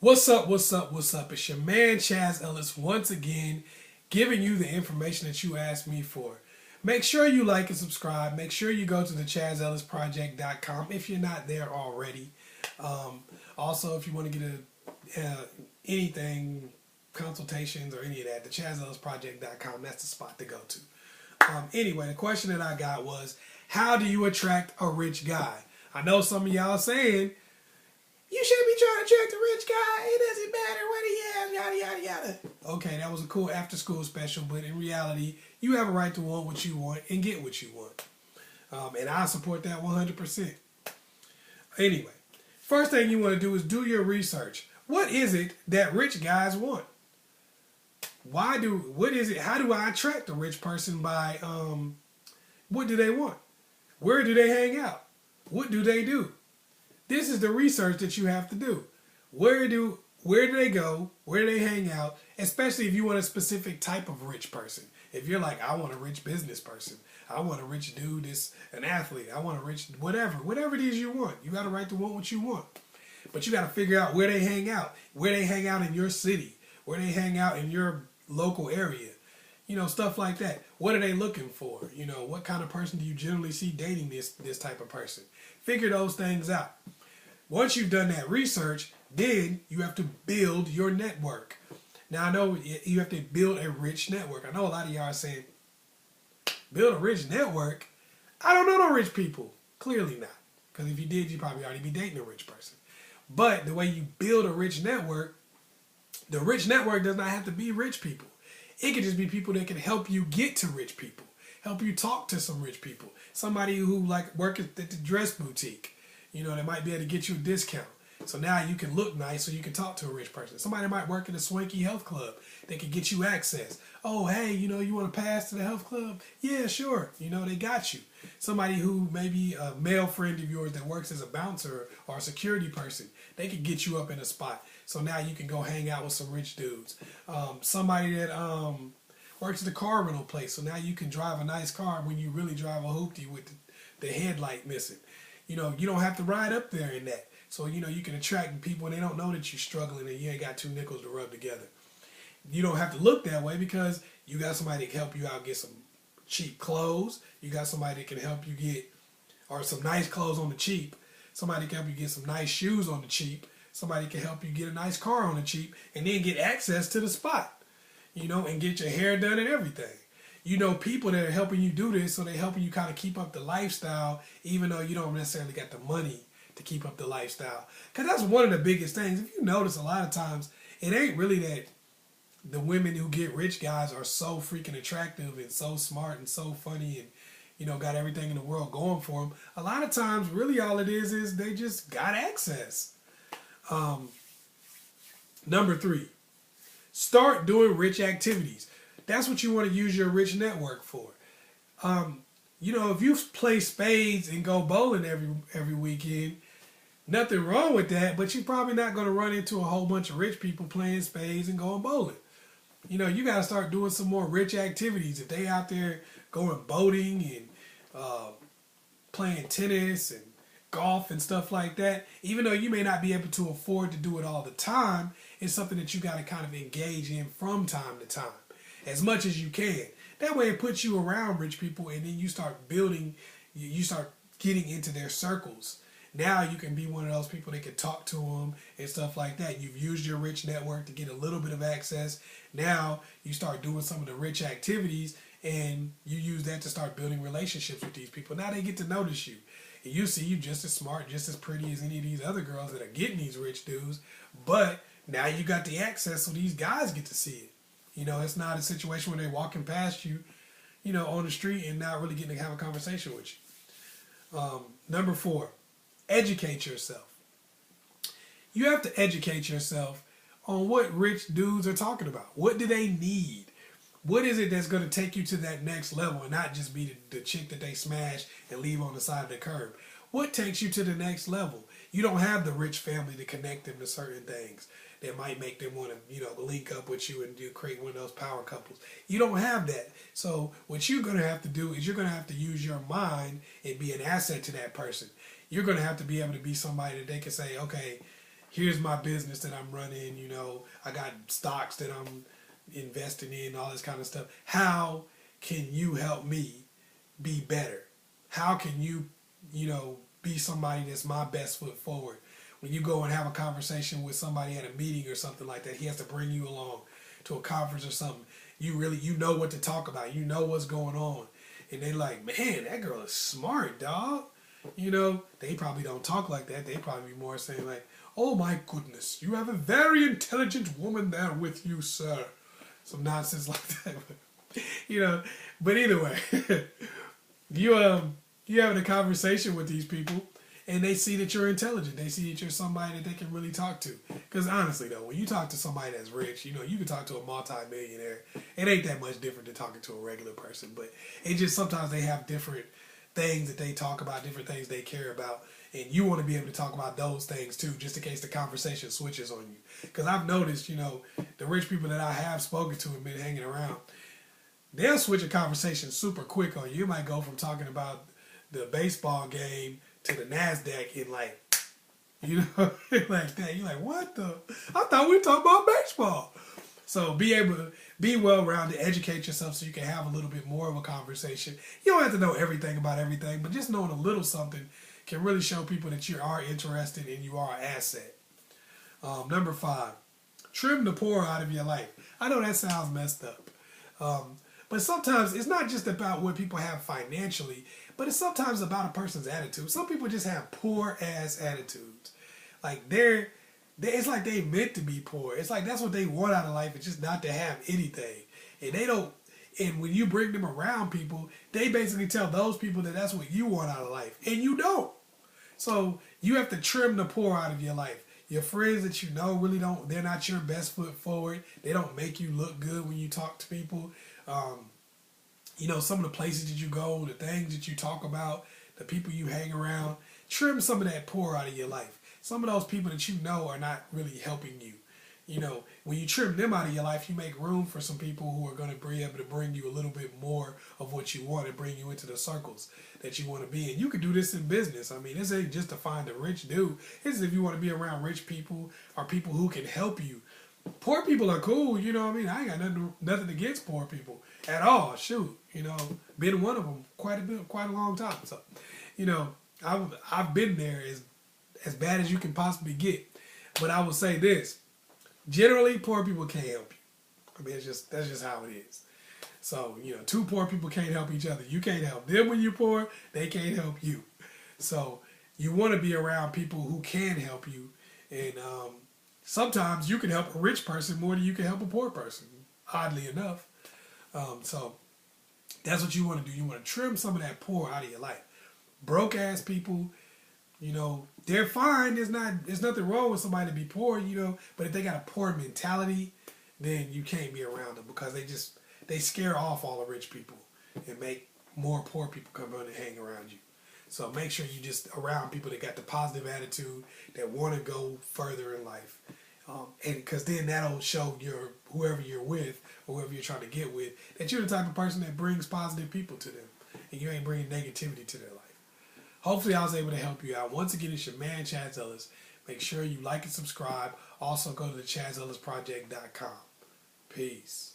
What's up, what's up, what's up? It's your man Chazz Ellis once again giving you the information that you asked me for. Make sure you like and subscribe. Make sure you go to the askchazzellisproject.com if you're not there already. Also, if you want to get anything, consultations or any of that, the askchazzellisproject.com, that's the spot to go to. Anyway, the question that I got was, how do you attract a rich guy? I know some of y'all saying, you shouldn't be trying to attract a rich guy. It doesn't matter what he has, yada, yada, yada. Okay, that was a cool after-school special, but in reality, you have a right to want what you want and get what you want. And I support that 100%. Anyway, first thing you want to do is do your research. What is it that rich guys want? How do I attract a rich person by, what do they want? Where do they hang out? What do they do? This is the research that you have to do. Where do they go? Where do they hang out? Especially if you want a specific type of rich person. If you're like, I want a rich business person. I want a rich dude that's an athlete. I want a rich whatever it is you want. You got a right to want what you want. But you got to figure out where they hang out. Where they hang out in your city. Where they hang out in your local area. You know, stuff like that. What are they looking for? You know, what kind of person do you generally see dating this type of person? Figure those things out. Once you've done that research, then you have to build your network. Now, I know you have to build a rich network. I know a lot of y'all are saying, build a rich network? I don't know no rich people. Clearly not. Because if you did, you'd probably already be dating a rich person. But the way you build a rich network, the rich network does not have to be rich people. It could just be people that can help you get to rich people. Help you talk to some rich people. Somebody who like work at the dress boutique. You know, they might be able to get you a discount. So now you can look nice so you can talk to a rich person. Somebody might work in a swanky health club. They can get you access. Oh, hey, you know, you want to pass to the health club? Yeah, sure. You know, they got you. Somebody who maybe a male friend of yours that works as a bouncer or a security person, they can get you up in a spot. So now you can go hang out with some rich dudes. Somebody that works at the car rental place. So now you can drive a nice car when you really drive a hoopty with the headlight missing. You know, you don't have to ride up there in that. So, you know, you can attract people and they don't know that you're struggling and you ain't got two nickels to rub together. You don't have to look that way because you got somebody that can help you out get some cheap clothes. You got somebody that can help you get, or some nice clothes on the cheap. Somebody can help you get some nice shoes on the cheap. Somebody can help you get a nice car on the cheap and then get access to the spot, you know, and get your hair done and everything. You know, people that are helping you do this, so they're helping you kind of keep up the lifestyle, even though you don't necessarily got the money to keep up the lifestyle. Because that's one of the biggest things. If you notice, a lot of times, it ain't really that the women who get rich guys are so freaking attractive and so smart and so funny and, you know, got everything in the world going for them. A lot of times, really all it is they just got access. Number 3, start doing rich activities. That's what you want to use your rich network for. You know, if you play spades and go bowling every weekend, nothing wrong with that, but you're probably not going to run into a whole bunch of rich people playing spades and going bowling. You know, you got to start doing some more rich activities. If they out there going boating and playing tennis and golf and stuff like that, even though you may not be able to afford to do it all the time, it's something that you got to kind of engage in from time to time, as much as you can. That way it puts you around rich people and then you start building, you start getting into their circles. Now you can be one of those people that can talk to them and stuff like that. You've used your rich network to get a little bit of access. Now you start doing some of the rich activities and you use that to start building relationships with these people. Now they get to notice you. And you see you just as smart, just as pretty as any of these other girls that are getting these rich dudes. But now you got the access so these guys get to see it. You know, it's not a situation where they're walking past you, you know, on the street and not really getting to have a conversation with you. Number 4, educate yourself. You have to educate yourself on what rich dudes are talking about. What do they need? What is it that's going to take you to that next level and not just be the chick that they smash and leave on the side of the curb? What takes you to the next level? You don't have the rich family to connect them to certain things that might make them want to, you know, link up with you and create one of those power couples. You don't have that. So what you're going to have to do is you're going to have to use your mind and be an asset to that person. You're going to have to be able to be somebody that they can say, okay, here's my business that I'm running, you know, I got stocks that I'm investing in, all this kind of stuff. How can you help me be better? How can you, you know, be somebody that's my best foot forward? When you go and have a conversation with somebody at a meeting or something like that, he has to bring you along to a conference or something. You know what to talk about. You know what's going on. And they like, man, that girl is smart, dog. You know, they probably don't talk like that. They probably be more saying like, oh my goodness, you have a very intelligent woman there with you, sir. Some nonsense like that. You know, but either way, you having a conversation with these people, and they see that you're intelligent. They see that you're somebody that they can really talk to. Because honestly, though, when you talk to somebody that's rich, you know, you can talk to a multi-millionaire. It ain't that much different than talking to a regular person. But it just sometimes they have different things that they talk about, different things they care about. And you want to be able to talk about those things, too, just in case the conversation switches on you. Because I've noticed, you know, the rich people that I have spoken to and been hanging around, they'll switch a conversation super quick on you. You might go from talking about the baseball game to the NASDAQ in like, you know, like that. You're like, what the? I thought we were talking about baseball. So be able to be well-rounded, educate yourself so you can have a little bit more of a conversation. You don't have to know everything about everything, but just knowing a little something can really show people that you are interested and you are an asset. Number 5, trim the poor out of your life. I know that sounds messed up. But sometimes it's not just about what people have financially, but it's sometimes about a person's attitude. Some people just have poor ass attitudes. Like it's like they meant to be poor. It's like that's what they want out of life. It's just not to have anything. And they don't. And when you bring them around people, they basically tell those people that that's what you want out of life, and you don't. So you have to trim the poor out of your life. Your friends that you know really don't. They're not your best foot forward. They don't make you look good when you talk to people. You know, some of the places that you go, the things that you talk about, the people you hang around, trim some of that poor out of your life. Some of those people that you know are not really helping you. You know, when you trim them out of your life, you make room for some people who are going to be able to bring you a little bit more of what you want and bring you into the circles that you want to be in. You can do this in business. I mean, this ain't just to find a rich dude. This is if you want to be around rich people or people who can help you. Poor people are cool, you know what I mean? I ain't got nothing against poor people at all. Shoot, you know, been one of them quite a long time. So, you know, I've been there as bad as you can possibly get. But I will say this: generally, poor people can't help you. I mean, that's just how it is. So, you know, 2 poor people can't help each other. You can't help them when you're poor. They can't help you. So you want to be around people who can help you, and sometimes you can help a rich person more than you can help a poor person, oddly enough. So that's what you want to do. You want to trim some of that poor out of your life. Broke ass people, you know, they're fine. There's nothing wrong with somebody to be poor, you know, but if they got a poor mentality, then you can't be around them because they scare off all the rich people and make more poor people come on and hang around you. So make sure you just around people that got the positive attitude, that want to go further in life. And because then that'll show whoever you're with or whoever you're trying to get with that you're the type of person that brings positive people to them and you ain't bringing negativity to their life. Hopefully I was able to help you out. Once again, it's your man Chazz Ellis. Make sure you like and subscribe. Also go to the chazzellisproject.com. Peace.